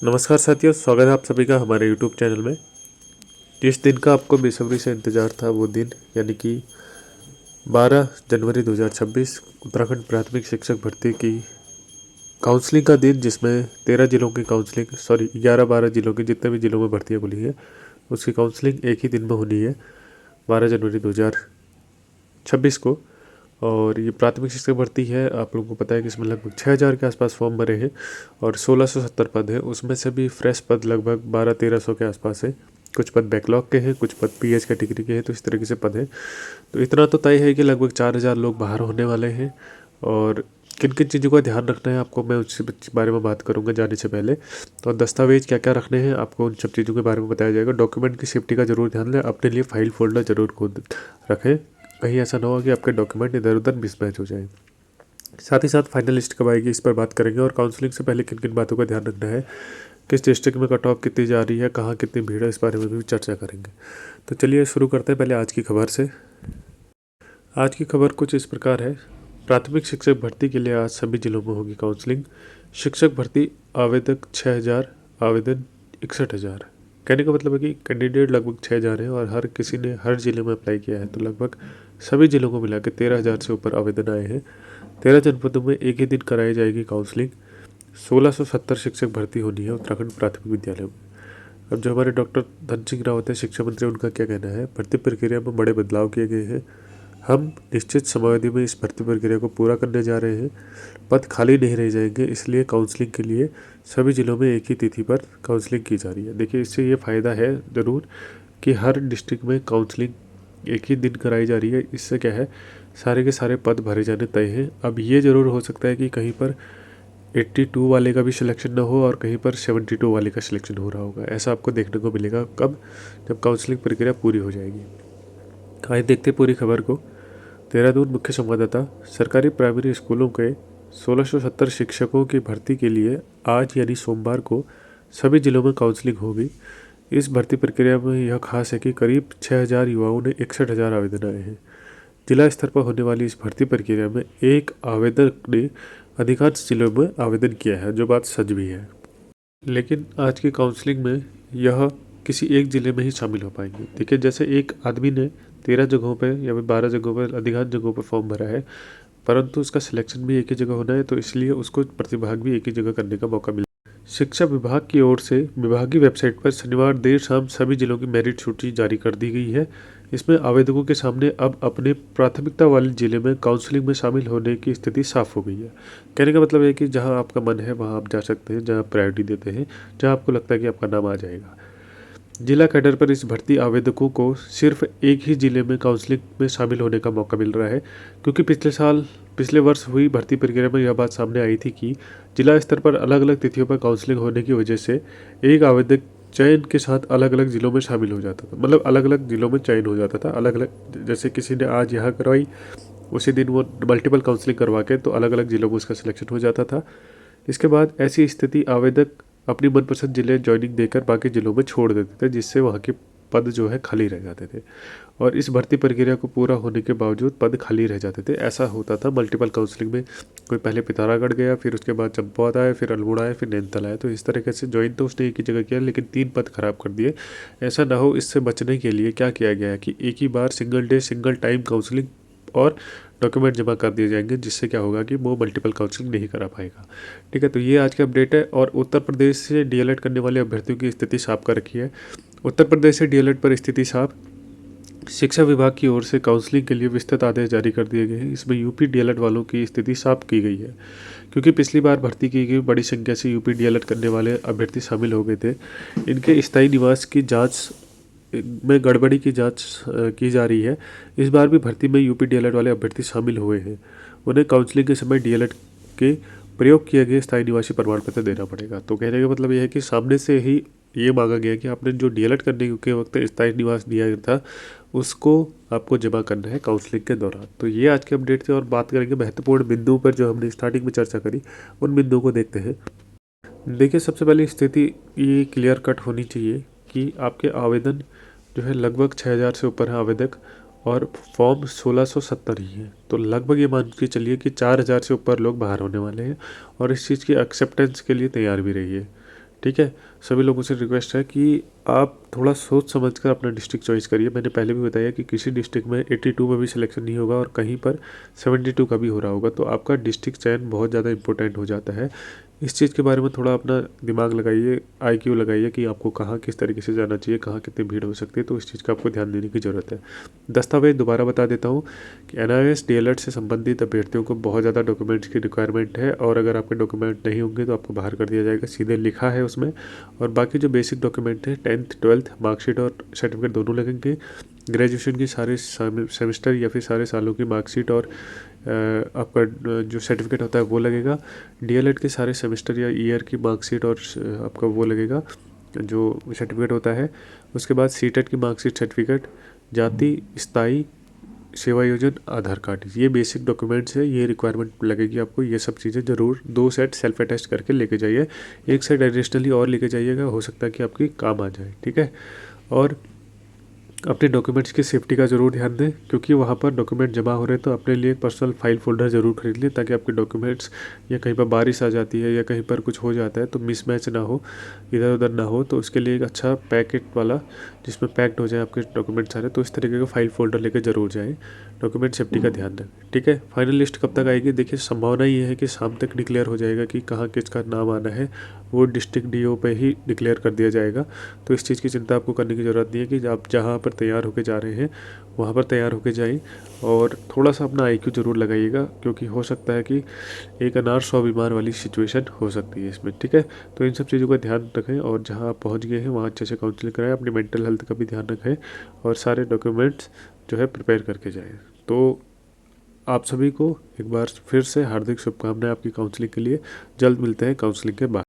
नमस्कार साथियों, स्वागत है आप सभी का हमारे यूट्यूब चैनल में। जिस दिन का आपको बेसब्री से इंतज़ार था वो दिन यानी कि 12 जनवरी 2026 उत्तराखंड प्राथमिक शिक्षक भर्ती की काउंसलिंग का दिन, जिसमें 13 जिलों की काउंसलिंग 11-12 जिलों की जितने भी जिलों में भर्तियाँ खुली हैं उसकी काउंसलिंग एक ही दिन में होनी है 12 जनवरी 2026 को। और ये प्राथमिक शिक्षक भर्ती है, आप लोगों को पता है कि इसमें लगभग 6,000 के आसपास फॉर्म भरे हैं और 1670 पद हैं। उसमें से भी फ्रेश पद लगभग 1200-1300 के आसपास है। कुछ पद बैकलॉग के हैं, कुछ पद पीएच कैटेगरी के हैं, तो इस तरीके से पद हैं। तो इतना तो तय है कि लगभग 4,000 लोग बाहर होने वाले हैं। और किन किन चीज़ों का ध्यान रखना है आपको, मैं उसके बारे में बात करूंगा जाने से पहले। तो दस्तावेज क्या क्या रखने हैं आपको, उन सब चीज़ों के बारे में बताया जाएगा। डॉक्यूमेंट की सेफ्टी का जरूर ध्यान लें, अपने लिए फाइल फोल्डर जरूर खुद रखें, कहीं ऐसा ना हो कि आपके डॉक्यूमेंट इधर उधर मिसमैच हो जाए। साथ ही साथ फाइनल लिस्ट कब आएगी इस पर बात करेंगे, और काउंसलिंग से पहले किन किन बातों का ध्यान रखना है, किस डिस्ट्रिक्ट में कट ऑफ कितनी जा रही है, कहाँ कितनी भीड़ है, इस बारे में भी चर्चा करेंगे। तो चलिए शुरू करते हैं पहले आज की खबर से। आज की खबर कुछ इस प्रकार है। प्राथमिक शिक्षक भर्ती के लिए आज सभी जिलों में होगी काउंसलिंग। शिक्षक भर्ती आवेदक 6,000, आवेदन 61,000। कहने का मतलब है कि कैंडिडेट लगभग 6,000 हैं और हर किसी ने हर जिले में अप्लाई किया है, तो लगभग सभी जिलों को मिला के 13,000 से ऊपर आवेदन आए हैं। 13 जनपदों में एक ही दिन कराई जाएगी काउंसलिंग। 1670 शिक्षक भर्ती होनी है उत्तराखंड प्राथमिक विद्यालय में। अब जो हमारे डॉक्टर धन सिंह रावत है शिक्षा मंत्री, उनका क्या कहना है? भर्ती प्रक्रिया में बड़े बदलाव किए गए हैं। हम निश्चित समयावधि में इस भर्ती प्रक्रिया को पूरा करने जा रहे हैं। पद खाली नहीं रह जाएंगे, इसलिए काउंसलिंग के लिए सभी जिलों में एक ही तिथि पर काउंसलिंग की जा रही है। देखिए, इससे ये फ़ायदा है ज़रूर कि हर डिस्ट्रिक्ट में काउंसलिंग एक ही दिन कराई जा रही है। इससे क्या है, सारे के सारे पद भरे जाने तय हैं। अब ये ज़रूर हो सकता है कि कहीं पर 82 वाले का भी सिलेक्शन ना हो और कहीं पर 72 वाले का सिलेक्शन हो रहा होगा। ऐसा आपको देखने को मिलेगा कब, जब काउंसलिंग प्रक्रिया पूरी हो जाएगी। आइए देखते पूरी खबर को। देहरादून मुख्य संवाददाता। सरकारी प्राइमरी स्कूलों के 1670 शिक्षकों की भर्ती के लिए आज यानी सोमवार को सभी जिलों में काउंसलिंग होगी। इस भर्ती प्रक्रिया में यह खास है कि करीब 6,000 युवाओं ने 61,000 आवेदन आए हैं। जिला स्तर पर होने वाली इस भर्ती प्रक्रिया में एक आवेदक ने अधिकांश जिलों में आवेदन किया है, जो बात सच भी है। लेकिन आज की काउंसलिंग में यह किसी एक ज़िले में ही शामिल हो पाएंगे। देखिए, जैसे एक आदमी ने 13 जगहों पर या फिर 12 जगहों पर, अधिकांश जगहों पर फॉर्म भरा है, परंतु उसका सिलेक्शन भी एक ही जगह होना है, तो इसलिए उसको प्रतिभाग भी एक ही जगह करने का मौका मिला। शिक्षा विभाग की ओर से विभागीय वेबसाइट पर शनिवार देर शाम सभी जिलों की मेरिट सूची जारी कर दी गई है। इसमें आवेदकों के सामने अब अपने प्राथमिकता वाले जिले में काउंसलिंग में शामिल होने की स्थिति साफ हो गई है। कहने का मतलब है कि जहां आपका मन है वहां आप जा सकते हैं, जहां प्रायोरिटी देते हैं, जहां आपको लगता है कि आपका नाम आ जाएगा। जिला कैडर पर इस भर्ती आवेदकों को सिर्फ एक ही जिले में काउंसलिंग में शामिल होने का मौका मिल रहा है, क्योंकि पिछले वर्ष हुई भर्ती प्रक्रिया में यह बात सामने आई थी कि जिला स्तर पर अलग अलग तिथियों पर काउंसलिंग होने की वजह से एक आवेदक चयन के साथ अलग अलग जिलों में शामिल हो जाता था। मतलब अलग अलग जिलों में चयन हो जाता था, अलग अलग, जैसे किसी ने आज यहाँ करवाई, उसी दिन वो मल्टीपल काउंसलिंग करवा के तो अलग अलग जिलों में उसका सिलेक्शन हो जाता था। इसके बाद ऐसी स्थिति आवेदक अपनी मनपसंद जिले जॉइनिंग देकर बाकी जिलों में छोड़ देते थे, जिससे वहाँ के पद जो है खाली रह जाते थे। और इस भर्ती प्रक्रिया को पूरा होने के बावजूद पद खाली रह जाते थे। ऐसा होता था मल्टीपल काउंसलिंग में, कोई पहले पिथौरागढ़ गया, फिर उसके बाद चंपावत आया, फिर अल्मोड़ा आया, फिर नैनीताल आया। तो इस तरीके से ज्वाइन तो उसने एक ही जगह किया, लेकिन 3 पद खराब कर दिए। ऐसा ना हो, इससे बचने के लिए क्या किया गया है कि एक ही बार single day single time counselling और डॉक्यूमेंट जमा कर दिए जाएंगे, जिससे क्या होगा कि वो मल्टीपल काउंसलिंग नहीं करा पाएगा। ठीक है, तो ये आज की अपडेट है। और उत्तर प्रदेश से डीएलएड करने वाले अभ्यर्थियों की स्थिति साफ कर रखी है। उत्तर प्रदेश से डीएलएड पर स्थिति साफ। शिक्षा विभाग की ओर से काउंसलिंग के लिए विस्तृत आदेश जारी कर दिए गए हैं। इसमें यूपी डीएलएड वालों की स्थिति साफ की गई है, क्योंकि पिछली बार भर्ती की गई बड़ी संख्या से यूपी डीएलएड करने वाले अभ्यर्थी शामिल हो गए थे। इनके स्थायी निवास की जांच में गड़बड़ी की जांच की जा रही है। इस बार भी भर्ती में यूपी डीएलएड वाले अभ्यर्थी शामिल हुए हैं। उन्हें काउंसलिंग के समय डीएलएड के प्रयोग किए गए स्थायी निवासी प्रमाण पत्र देना पड़ेगा। तो कहने का मतलब यह है कि सामने से ही ये मांगा गया कि आपने जो डीएलएड करने के वक्त स्थायी निवास दिया था, उसको आपको जमा करना है काउंसलिंग के दौरान। तो ये आज की अपडेट थी। और बात करेंगे महत्वपूर्ण बिंदुओं पर जो हमने स्टार्टिंग में चर्चा करी, उन बिंदुओं को देखते हैं। देखिए, सबसे पहले स्थिति ये क्लियर कट होनी चाहिए कि आपके आवेदन जो है लगभग 6,000 से ऊपर है आवेदक, और फॉर्म 1670 ही है। तो लगभग ये मान के चलिए कि 4,000 से ऊपर लोग बाहर होने वाले हैं, और इस चीज़ की एक्सेप्टेंस के लिए तैयार भी रहिए। ठीक है। सभी लोगों से रिक्वेस्ट है कि आप थोड़ा सोच समझ कर अपना डिस्ट्रिक्ट चॉइस करिए। मैंने पहले भी बताया कि किसी डिस्ट्रिक्ट में 82 में भी सिलेक्शन नहीं होगा और कहीं पर 72 का भी हो रहा होगा, तो आपका डिस्ट्रिक्ट चयन बहुत ज़्यादा इंपॉर्टेंट हो जाता है। इस चीज़ के बारे में थोड़ा अपना दिमाग लगाइए, IQ लगाइए कि आपको कहाँ किस तरीके से जाना चाहिए, कहाँ कितनी भीड़ हो सकती है, तो इस चीज़ का आपको ध्यान देने की ज़रूरत है। दस्तावेज़ दोबारा बता देता हूँ कि NIOS DLED से संबंधित अभ्यर्थियों को बहुत ज़्यादा डॉक्यूमेंट्स की रिक्वायरमेंट है, और अगर आपके डॉक्यूमेंट नहीं होंगे तो आपको बाहर कर दिया जाएगा, सीधे लिखा है उसमें। और बाकी जो बेसिक डॉक्यूमेंट है 10th 12th मार्कशीट और सर्टिफिकेट दोनों लगेंगे। ग्रेजुएशन की सारे सेमेस्टर या फिर सारे सालों की मार्कशीट और आपका जो सर्टिफिकेट होता है वो लगेगा। DLED के सारे सेमेस्टर या ईयर की मार्कशीट और आपका वो लगेगा जो सर्टिफिकेट होता है। उसके बाद CTET की मार्कशीट, सर्टिफिकेट, जाति, स्थायी सेवा योजन, आधार कार्ड, ये बेसिक डॉक्यूमेंट्स है, ये रिक्वायरमेंट लगेगी आपको। ये सब चीज़ें ज़रूर 2 सेट सेल्फ अटेस्ट करके लेके जाइए। एक सेट एडिशनली और लेके जाइएगा, हो सकता है कि आपकी काम आ जाए, ठीक है। और अपने डॉक्यूमेंट्स की सेफ्टी का ज़रूर ध्यान दें, क्योंकि वहाँ पर डॉक्यूमेंट जमा हो रहे हैं, तो अपने लिए एक पर्सनल फाइल फोल्डर ज़रूर खरीद लें, ताकि आपके डॉक्यूमेंट्स या कहीं पर बारिश आ जाती है या कहीं पर कुछ हो जाता है तो मिसमैच ना हो, इधर उधर ना हो। तो उसके लिए एक अच्छा पैकेट वाला, जिसमें पैक्ड हो जाए आपके डॉक्यूमेंट सारे, तो इस तरीके का फाइल फोल्डर लेकर ज़रूर जाएँ। डॉक्यूमेंट सेफ्टी का ध्यान दें, ठीक है। फाइनल लिस्ट कब तक आएगी? देखिए, संभावना ये है कि शाम तक डिक्लेयर हो जाएगा कि कहाँ किसका नाम आना है, वो डिस्ट्रिक्ट DO पे ही डिक्लेयर कर दिया जाएगा। तो इस चीज़ की चिंता आपको करने की ज़रूरत नहीं है कि आप जहाँ पर तैयार होकर जा रहे हैं वहाँ पर तैयार होकर जाएं। और थोड़ा सा अपना IQ ज़रूर लगाइएगा, क्योंकि हो सकता है कि एक अनार 100 बीमार वाली सिचुएशन हो सकती है इसमें, ठीक है। तो इन सब चीज़ों का ध्यान रखें, और जहाँ आप पहुँच गए हैं वहाँ अच्छे से काउंसलिंग कराएं, अपनी मेंटल हेल्थ का भी ध्यान रखें, और सारे डॉक्यूमेंट्स जो है प्रिपेयर करके जाएँ। तो आप सभी को एक बार फिर से हार्दिक शुभकामनाएं आपकी काउंसलिंग के लिए। जल्द मिलते हैं काउंसलिंग के बाद।